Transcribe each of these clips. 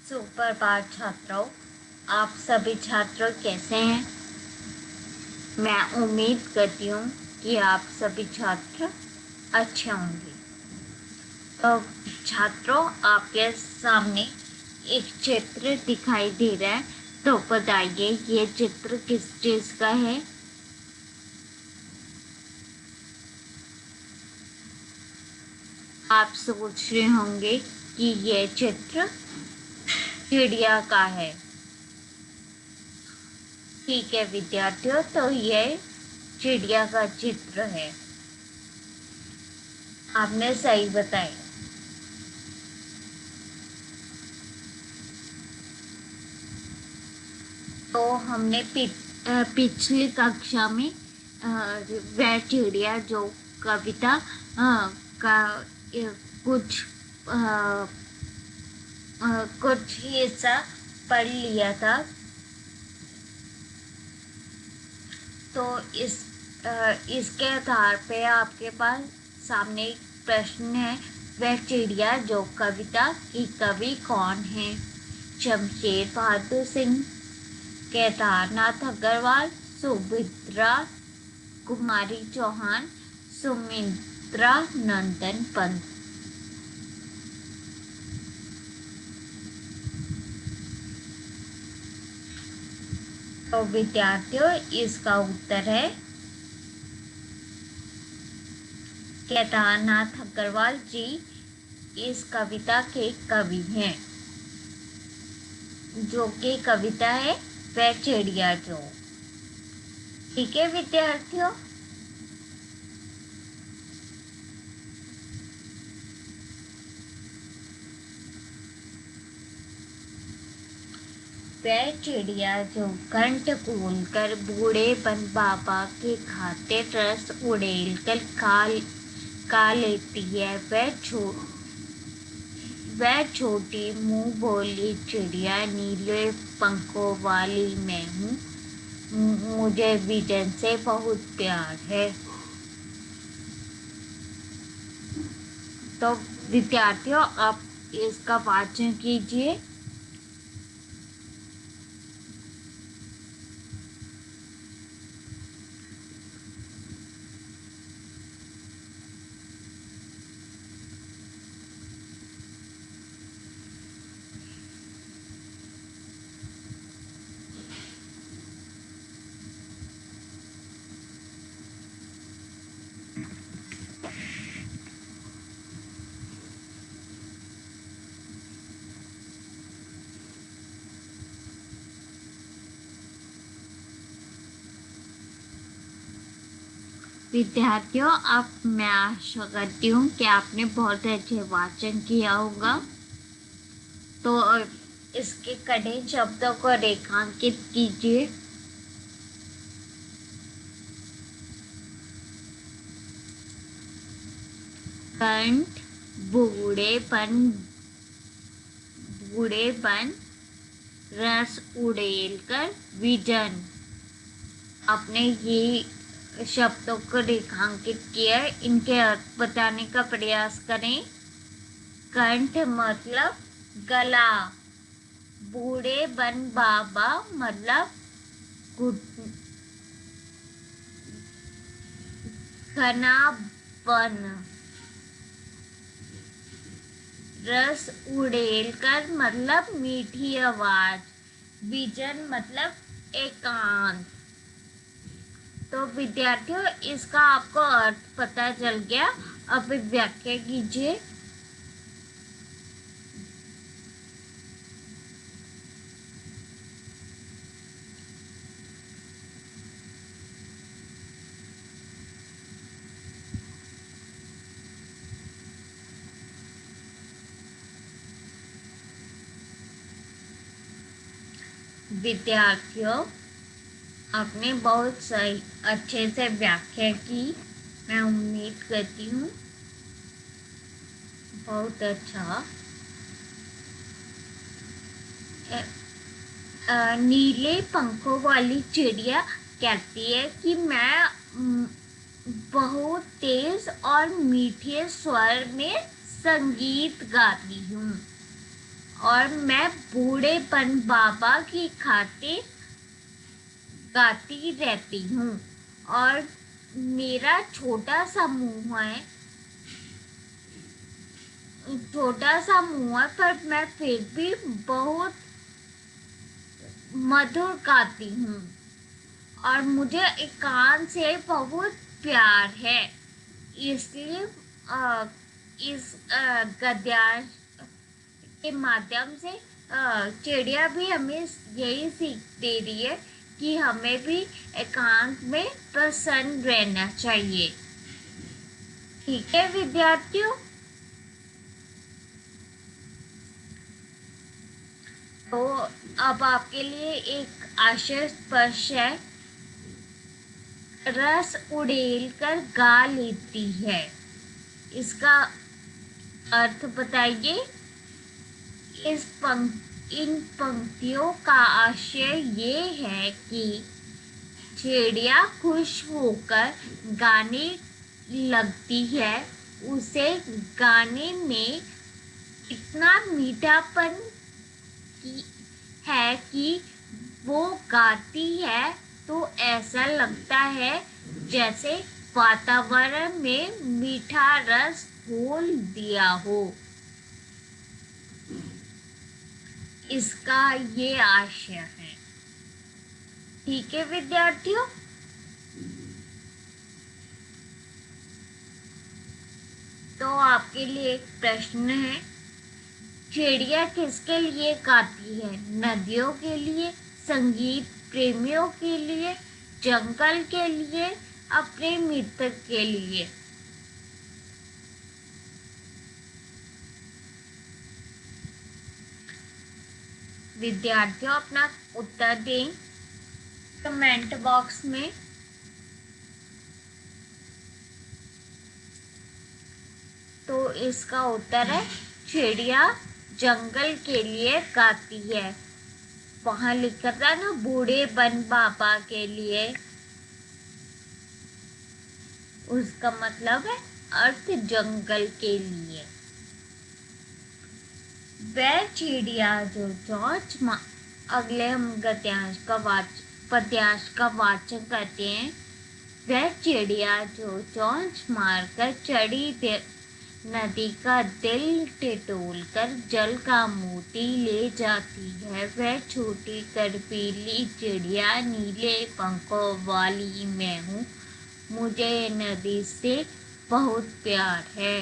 सुप्रभात छात्रों। आप सभी छात्र कैसे हैं? मैं उम्मीद करती हूँ कि आप सभी छात्र अच्छे होंगे। तो छात्रों, आपके सामने एक चित्र दिखाई दे रहा है, तो बताइए ये चित्र किस चीज का है? आप सोच रहे होंगे कि ये चित्र चिड़िया का है। ठीक है विद्यार्थियों, तो ये चिड़िया का चित्र है। आपने सही बताया। तो हमने पिछली कक्षा में वह चिड़िया जो कविता का कुछ कुछ हिस्सा पढ़ लिया था। तो इसके आधार पे आपके पास सामने एक प्रश्न है, वह चिड़िया जो कविता की कवि कौन है? शमशेर बहादुर सिंह, केदारनाथ अग्रवाल, सुमित्रा कुमारी चौहान, सुमित्रा नंदन पंत। तो विद्यार्थियों, इसका उत्तर है केदारनाथ अग्रवाल जी इस कविता के कवि हैं। जो कि कविता है वह चिड़िया जो। ठीक है विद्यार्थियों। वह चिड़िया जो घंट खोलकर बूढ़े बन बाबा के खाते रस उड़ेल कर खा लेती है, वह छोटी मुंह बोली चिड़िया नीले पंखों वाली मैं हूँ, मुझे विजन से बहुत प्यार है। तो विद्यार्थियों, आप इसका वाचन कीजिए। विद्यार्थियों, अब मैं आशा करती हूँ कि आपने बहुत अच्छे वाचन किया होगा। तो इसके कठिन शब्दों को रेखांकित कीजिए। कंठ, बूढ़ेपन, रस उड़ेलकर विजन। आपने ये शब्दों को रेखांकित किया, इनके अर्थ बताने का प्रयास करें। कंठ मतलब गला, बूढ़े बन बाबा मतलब घना बन, रस उड़ेल कर मतलब मीठी आवाज, विजन मतलब एकांत। तो विद्यार्थियों, इसका आपको अर्थ पता चल गया। अब व्याख्या कीजिए। विद्यार्थियों, आपने बहुत सही अच्छे से व्याख्या की, मैं उम्मीद करती हूँ। बहुत अच्छा। नीले पंखों वाली चिड़िया कहती है कि मैं बहुत तेज और मीठे स्वर में संगीत गाती हूँ और मैं बूढ़ेपन बाबा की खातिर गाती रहती हूँ। और मेरा छोटा सा मुंह है, पर मैं फिर भी बहुत मधुर गाती हूँ और मुझे एकांत से बहुत प्यार है। इसलिए इस गद्यांश के माध्यम से चिड़िया भी हमें यही सीख दे रही है कि हमें भी एकांत में प्रसन्न रहना चाहिए। ठीक है विद्यार्थियों, तो अब आपके लिए एक आशय स्पर्श है। रस उड़ेल कर गा लेती है, इसका अर्थ बताइए। इन पंक्तियों का आशय ये है कि चिड़िया खुश होकर गाने लगती है, उसे गाने में इतना मीठापन है कि वो गाती है तो ऐसा लगता है जैसे वातावरण में मीठा रस घोल दिया हो। इसका ये आशय है। ठीक है विद्यार्थियों, तो आपके लिए एक प्रश्न है। चिड़िया किसके लिए गाती है? नदियों के लिए, संगीत प्रेमियों के लिए, जंगल के लिए, अपने मित्र के लिए? विद्यार्थियों अपना उत्तर दें कमेंट बॉक्स में। तो इसका उत्तर है चिड़िया जंगल के लिए गाती है। वहां लिखा था ना बूढ़े बन बाबा के लिए, उसका मतलब है अर्थ जंगल के लिए। वह चिड़िया जो अगले हम पद्यांश का वाचन करते हैं। वह चिड़िया जो चोंच मारकर चढ़ी नदी का दिल टिटोल कर जल का मोती ले जाती है। वह छोटी कर्पीली चिड़िया नीले पंखों वाली मैं हूँ, मुझे नदी से बहुत प्यार है।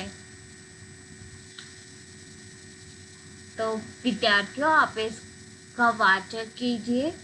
तो विद्यार्थियों आप इसका वाचन कीजिए।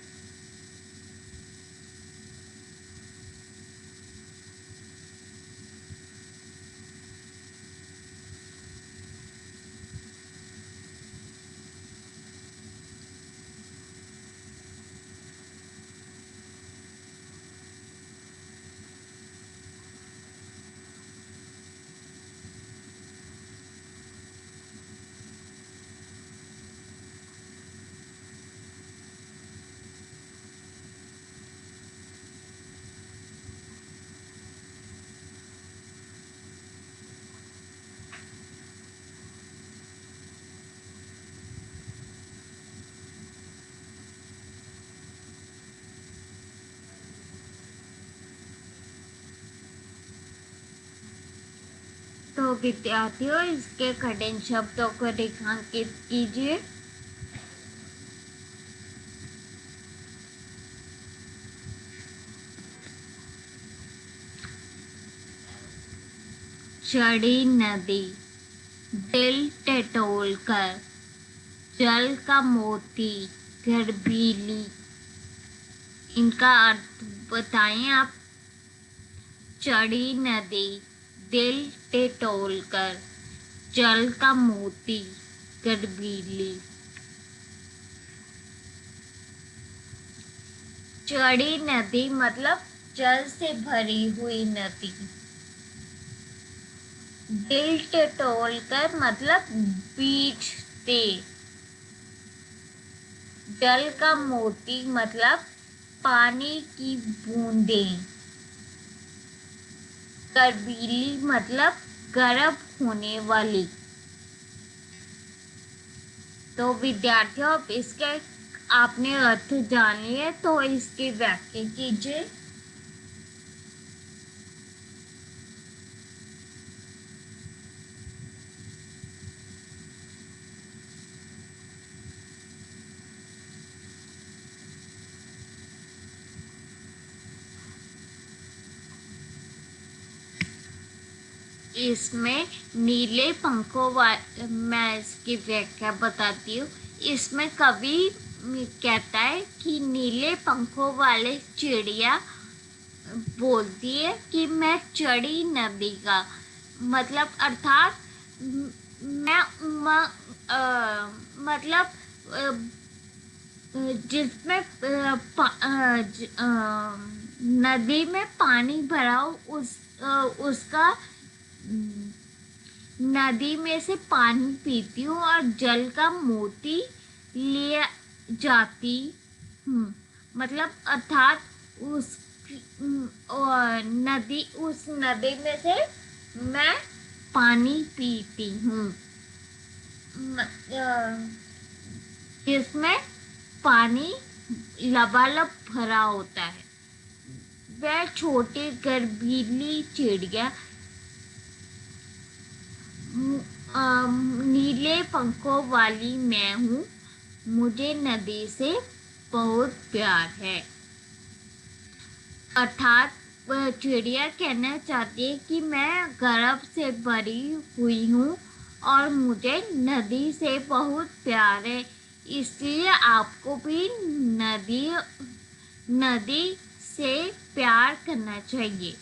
तो विद्यार्थियों इसके कठिन शब्दों को रेखांकित कीजिए। चढ़ी नदी, दिल टटोल कर, जल का मोती, गर्भीली। इनका अर्थ बताएं आप। चढ़ी नदी, दिल टिटोल कर, जल का मोती, गर्भीली। चढ़ी नदी मतलब जल से भरी हुई नदी। दिल टिटोल कर मतलब बीच से। जल का मोती मतलब पानी की बूंदें। गर्भीली मतलब गर्भ होने वाली। तो विद्यार्थियों, अब इसके आपने अर्थ जान लिए, तो इसकी व्याख्या कीजिए। इसमें नीले पंखों मैं इसकी व्याख्या बताती हूँ। इसमें कवि कहता है कि नीले पंखों वाले चिड़िया बोलती है कि मैं चढ़ी नदी का, मतलब अर्थात मैं मतलब जिसमें नदी में पानी भरा हो, उसका नदी में से पानी पीती हूँ और जल का मोती ले जाती हूँ। मतलब अर्थात उस उस नदी में से मैं पानी पीती हूँ, जिसमें पानी लबालब भरा होता है। वह छोटी गर्भीली चिड़िया नीले पंखों वाली मैं हूँ, मुझे नदी से बहुत प्यार है। अर्थात वह चिड़िया कहना चाहती है कि मैं गर्व से भरी हुई हूँ और मुझे नदी से बहुत प्यार है, इसलिए आपको भी नदी नदी से प्यार करना चाहिए।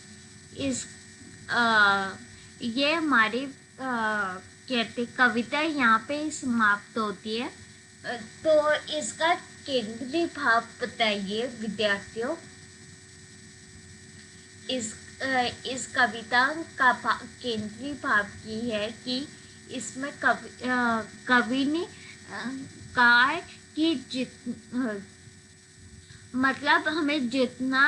इस ये हमारी कहते कविता यहाँ पे समाप्त होती है। तो इसका केंद्रीय भाव बताइए विद्यार्थियों। इस कविता का केंद्रीय भाव ये है कि इसमें कवि ने कहा है कि मतलब हमें जितना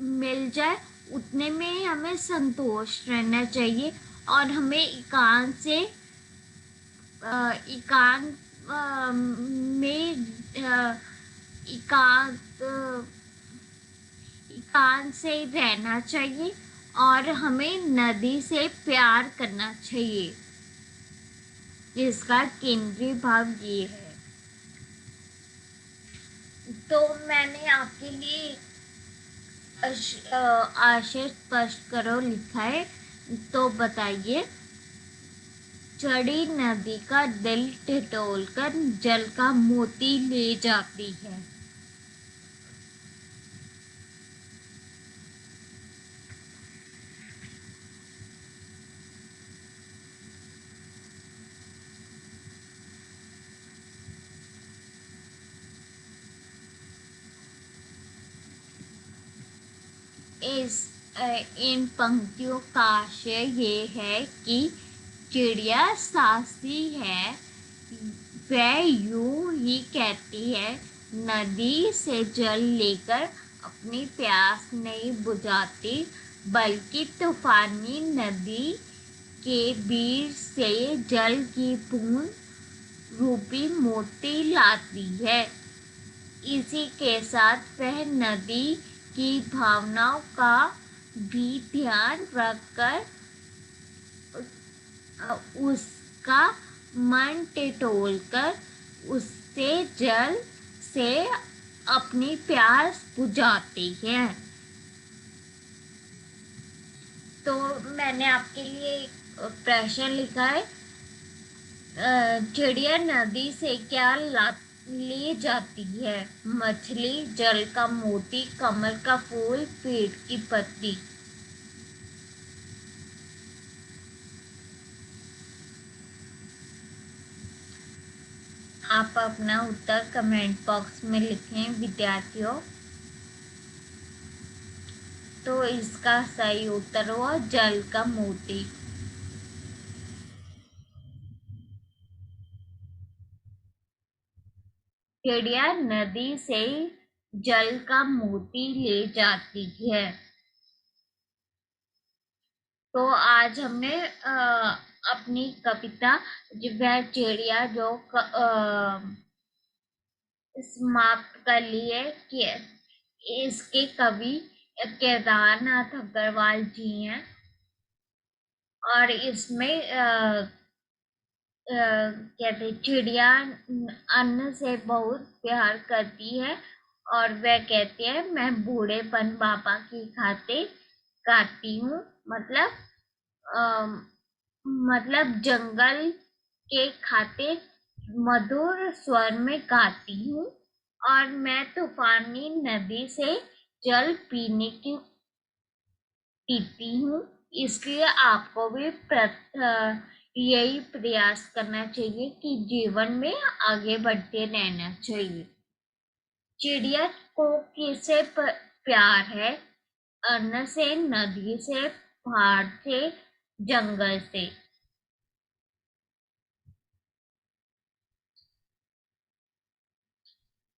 मिल जाए उतने में ही हमें संतोष रहना चाहिए, और हमें एकांत में एकांत एकांत से रहना चाहिए, और हमें नदी से प्यार करना चाहिए। इसका केंद्रीय भाव ये है। तो मैंने आपके लिए आशय स्पष्ट करो लिखा है, तो बताइए। चढ़ी नदी का दिल टटोल कर जल का मोती ले जाती है। इन पंक्तियों का आशय ये है कि चिड़िया साहसी है। वह यूं ही कहती है, नदी से जल लेकर अपनी प्यास नहीं बुझाती, बल्कि तूफानी नदी के बीच से जल की बूंद रूपी मोती लाती है। इसी के साथ वह नदी की भावनाओं का भी ध्यान रखकर उसका मन टटोलकर उससे जल से अपनी प्यास बुझाती है। तो मैंने आपके लिए प्रश्न लिखा है, चिड़िया नदी से क्या ले जाती है? मछली, जल का मोती, कमल का फूल, पेड़ की पत्ती। आप अपना उत्तर कमेंट बॉक्स में लिखें विद्यार्थियों। तो इसका सही उत्तर हुआ जल का मोती। चिड़िया नदी से जल का मोती ले जाती है। तो आज हमने अपनी कविता वह चिड़िया जो समाप्त कर लिए कि इसके कवि केदारनाथ अग्रवाल जी हैं और इसमें कहते चिड़िया अन्न से बहुत प्यार करती है और वह कहती है मैं बूढ़ेपन बाबा की खातिर गाती हूँ मतलब जंगल के खातिर मधुर स्वर में गाती हूँ और मैं तूफानी नदी से जल पीती हूँ इसलिए आपको भी यही प्रयास करना चाहिए कि जीवन में आगे बढ़ते रहना चाहिए। चिड़िया को किससे प्यार है? अन्न से, नदी से, पहाड़ से, जंगल से।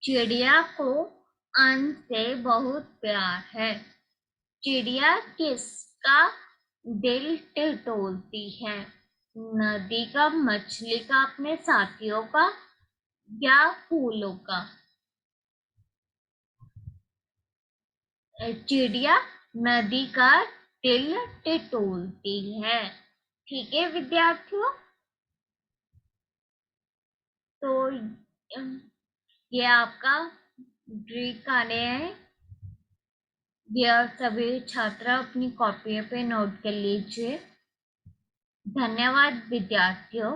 चिड़िया को अन्न से बहुत प्यार है। चिड़िया किसका दिल टटोलती है? नदी का, मछली का, अपने साथियों का या फूलों का? चिड़िया नदी का दिल टटोलती है। ठीक है विद्यार्थियों, तो ये आपका ड्री कार्य है। यह सभी छात्र अपनी कॉपी पे नोट कर लीजिए। धन्यवाद विद्यार्थियों।